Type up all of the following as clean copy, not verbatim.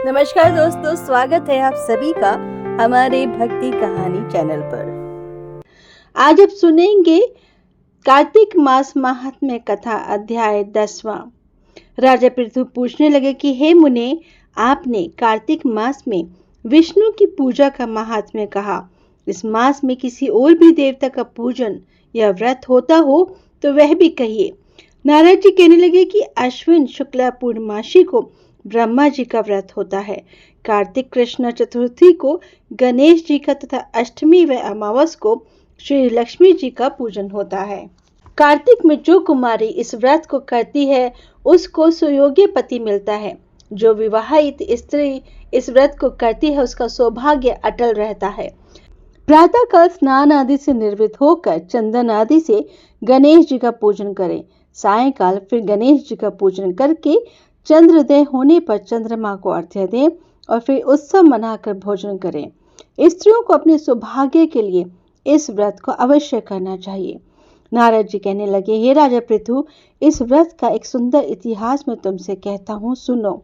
नमस्कार दोस्तों, स्वागत है आप सभी का हमारे भक्ति कहानी चैनल पर। आज आप सुनेंगे कार्तिक मास महात्म्य कथा अध्याय 10वां। राजा पृथु पूछने लगे कि हे मुने, आपने कार्तिक मास में विष्णु की पूजा का महात्म्य कहा। इस मास में किसी और भी देवता का पूजन या व्रत होता हो तो वह भी कहिए। नारद जी कहने लगे कि अश्विन शुक्ला पूर्णमासी को ब्रह्मा जी का व्रत होता है। कार्तिक कृष्ण चतुर्थी को गणेश जी का तथा अष्टमी व अमावस को श्री लक्ष्मी जी का पूजन होता है। कार्तिक में जो कुमारी इस व्रत को करती है उसको सुयोग्य पति मिलता है। जो विवाहित स्त्री इस व्रत को करती है उसका सौभाग्य अटल रहता है। प्रातः काल स्नान आदि से निर्वृत्त होकर चंदन आदि से गणेश जी का पूजन करें। सायंकाल फिर गणेश जी का पूजन करके चंद्रोदय होने पर चंद्रमा को अर्घ्य दें और फिर उत्सव मनाकर भोजन करें। स्त्रियों को अपने सौभाग्य के लिए इस व्रत को अवश्य करना चाहिए। नारद जी कहने लगे, हे राजा पृथु, इस व्रत का एक सुंदर इतिहास मैं तुमसे कहता हूँ, सुनो।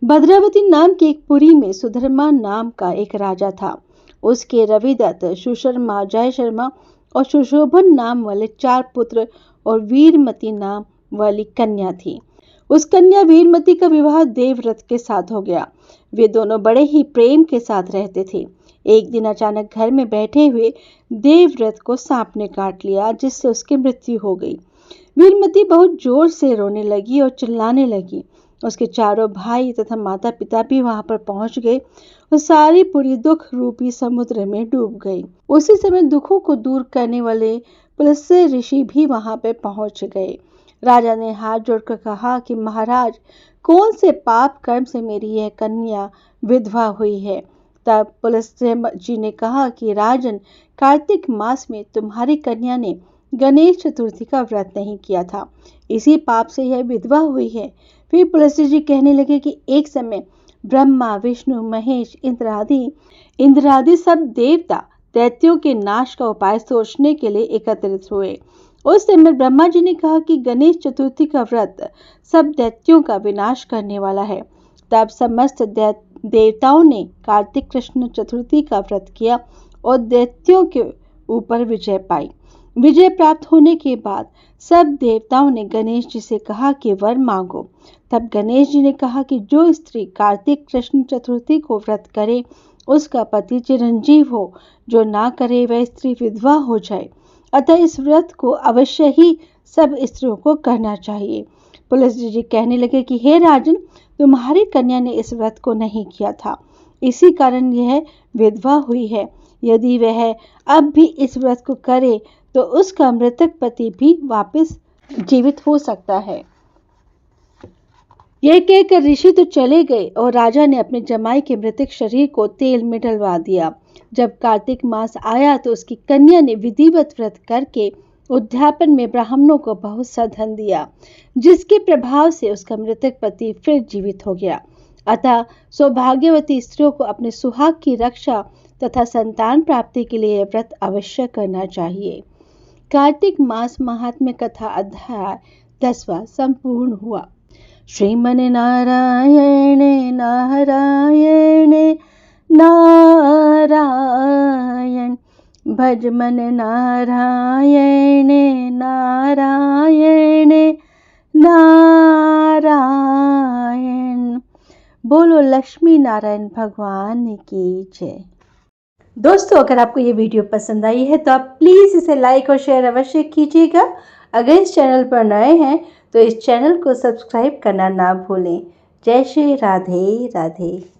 भद्रावती नाम की एक पुरी में सुधर्मा नाम का एक राजा था। उसके रविदत्त, सुशर्मा, जय शर्मा और सुशोभन नाम वाले 4 पुत्र और वीरमती नाम वाली कन्या थी। उस कन्या वीरमती का विवाह देवव्रत के साथ हो गया। वे दोनों बड़े ही प्रेम के साथ रहते थे। एक दिन अचानक घर में बैठे हुए देवव्रत को सांप ने काट लिया, जिससे उसकी मृत्यु हो गई। वीरमती बहुत जोर से रोने लगी और चिल्लाने लगी। उसके चारों भाई तथा माता पिता भी वहां पर पहुंच गए और सारी पूरी दुख रूपी समुद्र में डूब गई। उसी समय दुखों को दूर करने वाले पुलस्त्य ऋषि भी वहां पर पहुंच गए। राजा ने हाथ जोड़कर कहा कि महाराज, कौन से पाप कर्म से मेरी यह कन्या विधवा हुई है। तब पुलस्त्य जी ने कहा कि राजन, कार्तिक मास में तुम्हारी कन्या ने गणेश चतुर्थी का व्रत नहीं किया था, इसी पाप से यह विधवा हुई है। फिर पुलस्त्य जी कहने लगे कि एक समय ब्रह्मा, विष्णु, महेश, इंद्र आदि सब देवता दैत्यों के नाश का उपाय सोचने के लिए एकत्रित हुए। उस समय ब्रह्मा जी ने कहा कि गणेश चतुर्थी का व्रत सब दैत्यों का विनाश करने वाला है। तब समस्त देवताओं ने कार्तिक कृष्ण चतुर्थी का व्रत किया और दैत्यों के ऊपर विजय पाई। विजय प्राप्त होने के बाद सब देवताओं ने गणेश जी से कहा कि वर मांगो। तब गणेश जी ने कहा कि जो स्त्री कार्तिक कृष्ण चतुर्थी को व्रत करे उसका पति चिरंजीव हो, जो ना करे वह स्त्री विधवा हो जाए। अतः इस व्रत को अवश्य ही सब स्त्रियों को करना चाहिए। पुलस्त्य जी कहने लगे कि हे राजन, तुम्हारी कन्या ने इस व्रत को नहीं किया था, इसी कारण यह विधवा हुई है। यदि वह अब भी इस व्रत को करे तो उसका मृतक पति भी वापस जीवित हो सकता है। यह कहकर ऋषि तो चले गए और राजा ने अपने जमाई के मृतक शरीर को तेल में डलवा दिया। जब कार्तिक मास आया तो उसकी कन्या ने विधिवत व्रत करके उद्यापन में ब्राह्मणों को बहुत सा धन दिया, जिसके प्रभाव से उसका मृतक पति फिर जीवित हो गया। अतः सौभाग्यवती स्त्रियों को अपने सुहाग की रक्षा तथा संतान प्राप्ति के लिए व्रत अवश्य करना चाहिए। कार्तिक मास महात्म्य कथा अध्याय 10वां संपूर्ण हुआ। श्रीमन नारायण नारायण नारायण, भज मन नारायण नारायण नारायण। बोलो लक्ष्मी नारायण भगवान की जय। दोस्तों, अगर आपको ये वीडियो पसंद आई है तो आप प्लीज़ इसे लाइक और शेयर अवश्य कीजिएगा। अगर इस चैनल पर नए हैं तो इस चैनल को सब्सक्राइब करना ना भूलें। जय श्री राधे राधे।